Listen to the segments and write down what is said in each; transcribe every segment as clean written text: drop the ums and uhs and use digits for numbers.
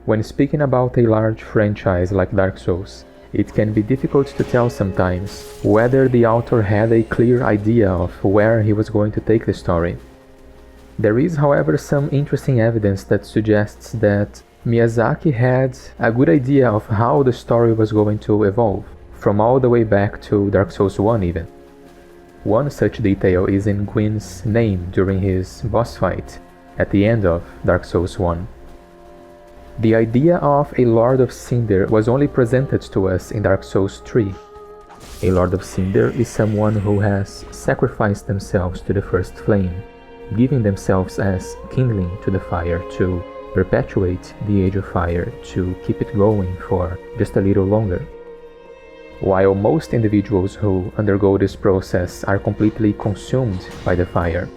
When speaking about a large franchise like Dark Souls, it can be difficult to tell sometimes whether the author had a clear idea of where he was going to take the story. There is, however, some interesting evidence that suggests that Miyazaki had a good idea of how the story was going to evolve, from all the way back to Dark Souls 1 even. One such detail is in Gwyn's name during his boss fight at the end of Dark Souls 1. The idea of a Lord of Cinder was only presented to us in Dark Souls 3. A Lord of Cinder is someone who has sacrificed themselves to the first flame, giving themselves as kindling to the fire to perpetuate the Age of Fire, to keep it going for just a little longer. While most individuals who undergo this process are completely consumed by the fire,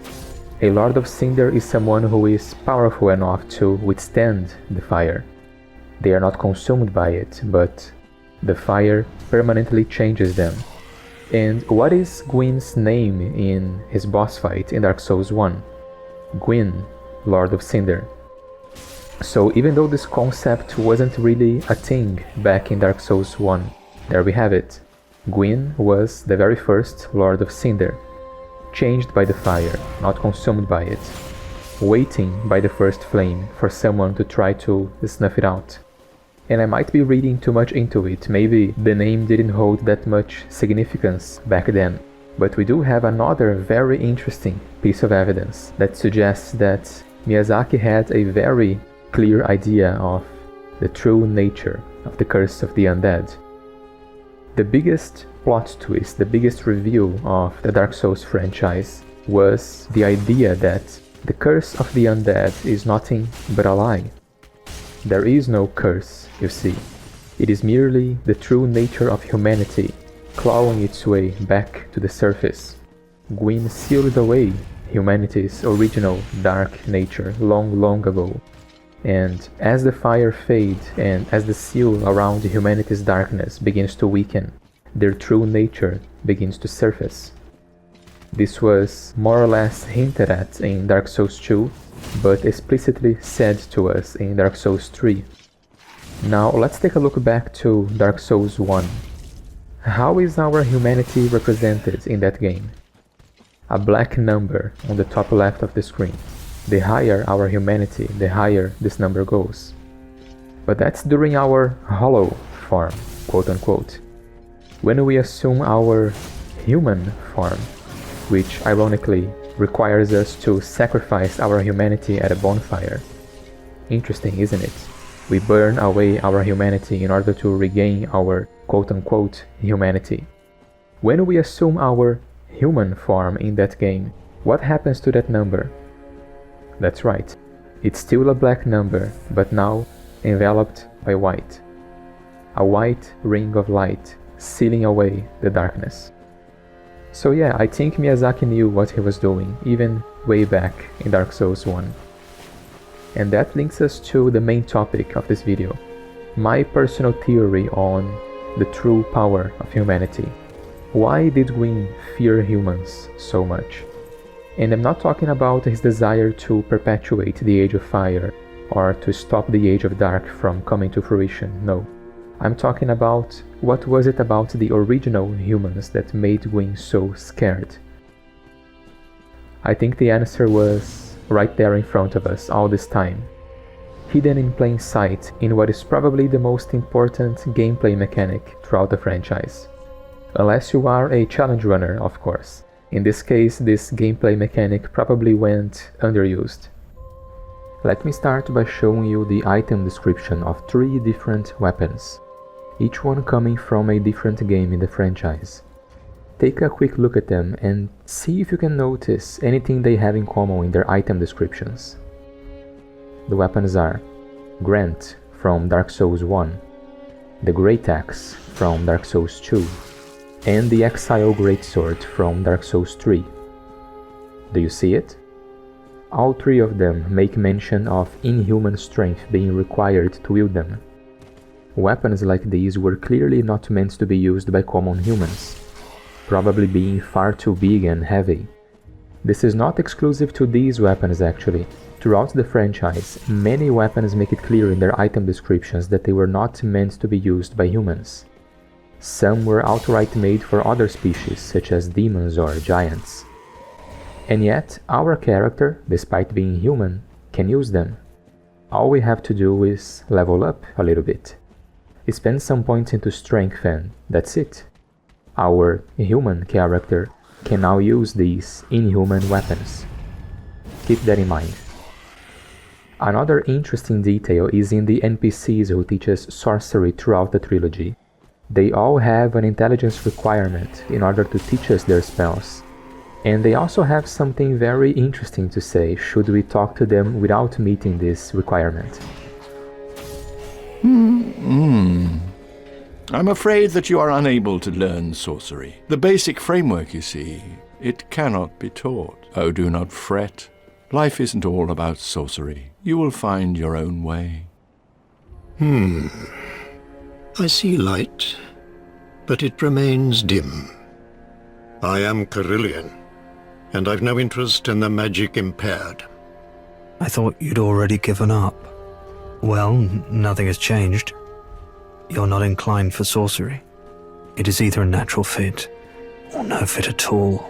a Lord of Cinder is someone who is powerful enough to withstand the fire. They are not consumed by it, but the fire permanently changes them. And what is Gwyn's name in his boss fight in Dark Souls 1? Gwyn, Lord of Cinder. So even though this concept wasn't really a thing back in Dark Souls 1, there we have it. Gwyn was the very first Lord of Cinder, changed by the fire, not consumed by it, waiting by the first flame for someone to try to snuff it out. And I might be reading too much into it, maybe the name didn't hold that much significance back then, but we do have another very interesting piece of evidence that suggests that Miyazaki had a very clear idea of the true nature of the Curse of the Undead. The biggest plot twist, the biggest reveal of the Dark Souls franchise was the idea that the Curse of the Undead is nothing but a lie. There is no curse, you see. It is merely the true nature of humanity clawing its way back to the surface. Gwyn sealed away humanity's original dark nature long ago. And as the fire fades and as the seal around humanity's darkness begins to weaken, their true nature begins to surface. This was more or less hinted at in Dark Souls 2, but explicitly said to us in Dark Souls 3. Now let's take a look back to Dark Souls 1. How is our humanity represented in that game? A black number on the top left of the screen. The higher our humanity, the higher this number goes. But that's during our hollow form, quote unquote. When we assume our human form, which ironically requires us to sacrifice our humanity at a bonfire. Interesting, isn't it? We burn away our humanity in order to regain our quote unquote humanity. When we assume our human form in that game, what happens to that number? That's right, it's still a black number, but now enveloped by white. A white ring of light, sealing away the darkness. So yeah, I think Miyazaki knew what he was doing, even way back in Dark Souls 1. And that links us to the main topic of this video, my personal theory on the true power of humanity. Why did Gwyn fear humans so much? And I'm not talking about his desire to perpetuate the Age of Fire or to stop the Age of Dark from coming to fruition, no. I'm talking about what was it about the original humans that made Gwyn so scared. I think the answer was right there in front of us all this time, hidden in plain sight in what is probably the most important gameplay mechanic throughout the franchise. Unless you are a challenge runner, of course. In this case, this gameplay mechanic probably went underused. Let me start by showing you the item description of 3 different weapons, each one coming from a different game in the franchise. Take a quick look at them and see if you can notice anything they have in common in their item descriptions. The weapons are Grant from Dark Souls 1, the Great Axe from Dark Souls 2, and the Exile Greatsword from Dark Souls 3. Do you see it? All 3 of them make mention of inhuman strength being required to wield them. Weapons like these were clearly not meant to be used by common humans, probably being far too big and heavy. This is not exclusive to these weapons actually. Throughout the franchise, many weapons make it clear in their item descriptions that they were not meant to be used by humans. Some were outright made for other species, such as demons or giants. And yet, our character, despite being human, can use them. All we have to do is level up a little bit. Spend some points into strength and that's it. Our human character can now use these inhuman weapons. Keep that in mind. Another interesting detail is in the NPCs who teach us sorcery throughout the trilogy. They all have an intelligence requirement in order to teach us their spells. And they also have something very interesting to say should we talk to them without meeting this requirement. I'm afraid that you are unable to learn sorcery. The basic framework, you see, it cannot be taught. Oh, do not fret. Life isn't all about sorcery. You will find your own way. I see light, but it remains dim. I am Carillion, and I've no interest in the magic impaired. I thought you'd already given up. Well, nothing has changed. You're not inclined for sorcery. It is either a natural fit, or no fit at all.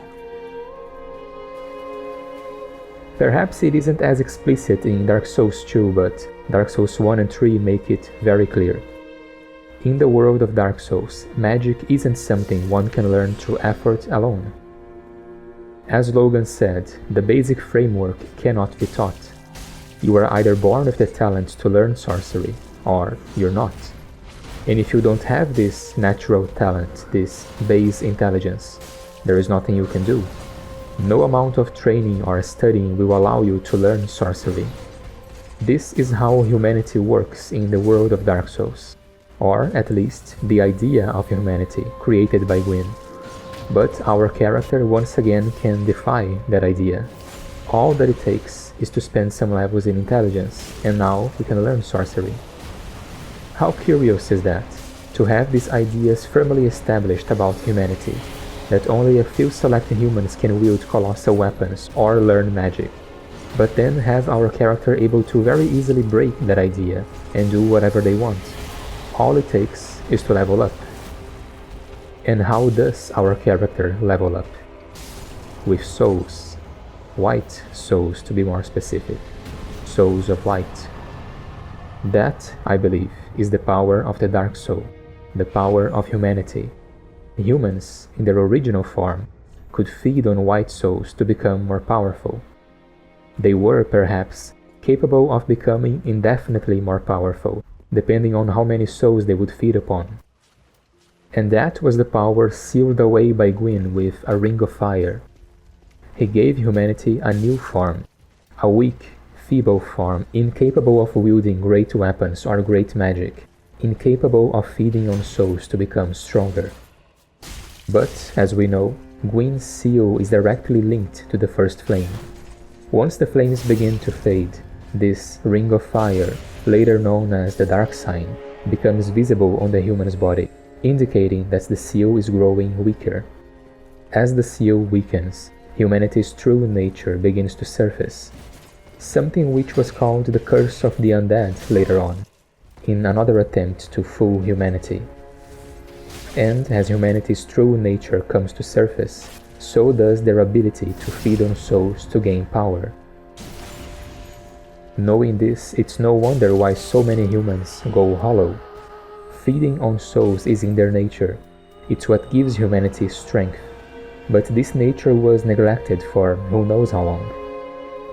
Perhaps it isn't as explicit in Dark Souls 2, but Dark Souls 1 and 3 make it very clear. In the world of Dark Souls, magic isn't something one can learn through effort alone. As Logan said, the basic framework cannot be taught. You are either born with the talent to learn sorcery, or you're not. And if you don't have this natural talent, this base intelligence, there is nothing you can do. No amount of training or studying will allow you to learn sorcery. This is how humanity works in the world of Dark Souls, or at least the idea of humanity created by Gwyn. But our character once again can defy that idea. All that it takes is to spend some levels in intelligence, and now we can learn sorcery. How curious is that, to have these ideas firmly established about humanity, that only a few select humans can wield colossal weapons or learn magic, but then have our character able to very easily break that idea and do whatever they want. All it takes is to level up. And how does our character level up? With souls. White souls, to be more specific. Souls of light. That, I believe, is the power of the Dark Soul, the power of humanity. Humans, in their original form, could feed on white souls to become more powerful. They were, perhaps, capable of becoming indefinitely more powerful, depending on how many souls they would feed upon. And that was the power sealed away by Gwyn with a Ring of Fire. He gave humanity a new form, a weak, feeble form, incapable of wielding great weapons or great magic, incapable of feeding on souls to become stronger. But, as we know, Gwyn's seal is directly linked to the first flame. Once the flames begin to fade, this Ring of Fire, later known as the Dark Sign, becomes visible on the human's body, indicating that the seal is growing weaker. As the seal weakens, humanity's true nature begins to surface, something which was called the Curse of the Undead later on, in another attempt to fool humanity. And as humanity's true nature comes to surface, so does their ability to feed on souls to gain power. Knowing this, it's no wonder why so many humans go hollow. Feeding on souls is in their nature. It's what gives humanity strength. But this nature was neglected for who knows how long.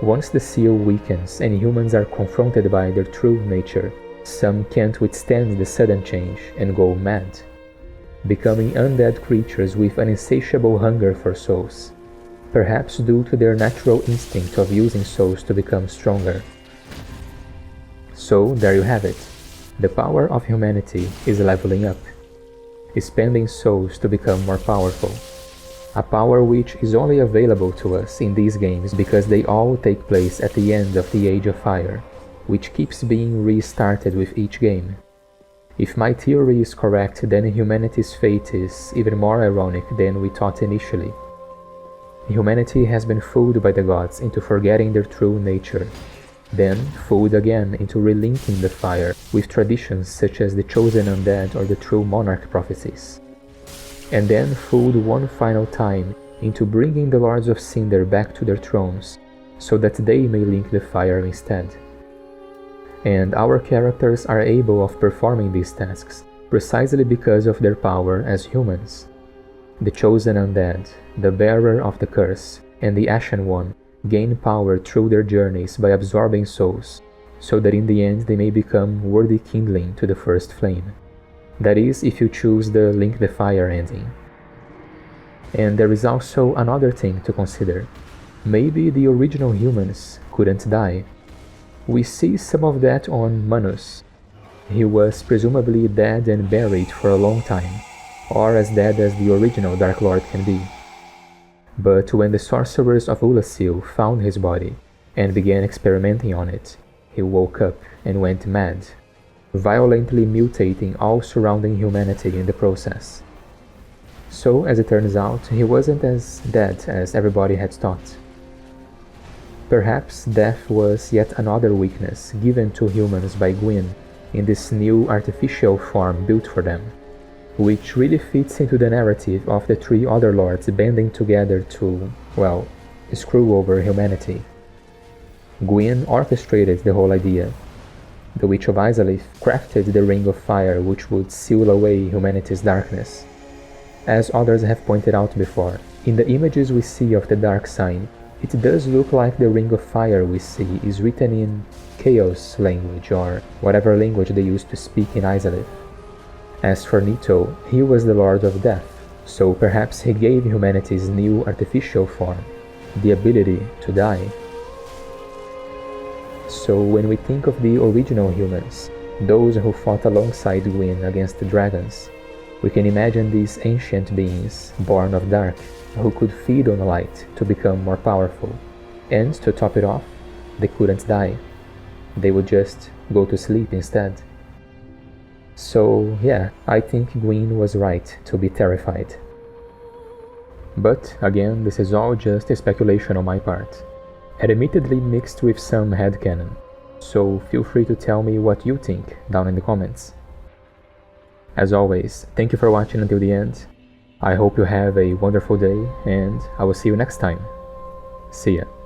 Once the seal weakens and humans are confronted by their true nature, some can't withstand the sudden change and go mad, becoming undead creatures with an insatiable hunger for souls, perhaps due to their natural instinct of using souls to become stronger. So there you have it. The power of humanity is leveling up, spending souls to become more powerful. A power which is only available to us in these games because they all take place at the end of the Age of Fire, which keeps being restarted with each game. If my theory is correct, then humanity's fate is even more ironic than we thought initially. Humanity has been fooled by the gods into forgetting their true nature, then fooled again into relinking the fire with traditions such as the chosen undead or the true monarch prophecies, and then fooled one final time into bringing the Lords of Cinder back to their thrones so that they may link the fire instead. And our characters are able of performing these tasks precisely because of their power as humans. The chosen undead, the bearer of the curse, and the Ashen One gain power through their journeys by absorbing souls, so that in the end they may become worthy kindling to the first flame. That is, if you choose the Link the Fire ending. And there is also another thing to consider. Maybe the original humans couldn't die. We see some of that on Manus. He was presumably dead and buried for a long time, or as dead as the original Dark Lord can be. But when the sorcerers of Ulasil found his body and began experimenting on it, he woke up and went mad, violently mutating all surrounding humanity in the process. So, as it turns out, he wasn't as dead as everybody had thought. Perhaps death was yet another weakness given to humans by Gwyn in this new artificial form built for them, which really fits into the narrative of the three other lords banding together to, well, screw over humanity. Gwyn orchestrated the whole idea. The Witch of Izalith crafted the Ring of Fire which would seal away humanity's darkness. As others have pointed out before, in the images we see of the Dark Sign, it does look like the Ring of Fire we see is written in Chaos language or whatever language they used to speak in Izalith. As for Nito, he was the Lord of Death, so perhaps he gave humanity's new artificial form the ability to die. So when we think of the original humans, those who fought alongside Gwyn against the dragons, we can imagine these ancient beings, born of dark, who could feed on light to become more powerful. And to top it off, they couldn't die. They would just go to sleep instead. So yeah, I think Gwyn was right to be terrified. But again, this is all just a speculation on my part, admittedly mixed with some headcanon, so feel free to tell me what you think down in the comments. As always, thank you for watching until the end. I hope you have a wonderful day, and I will see you next time. See ya.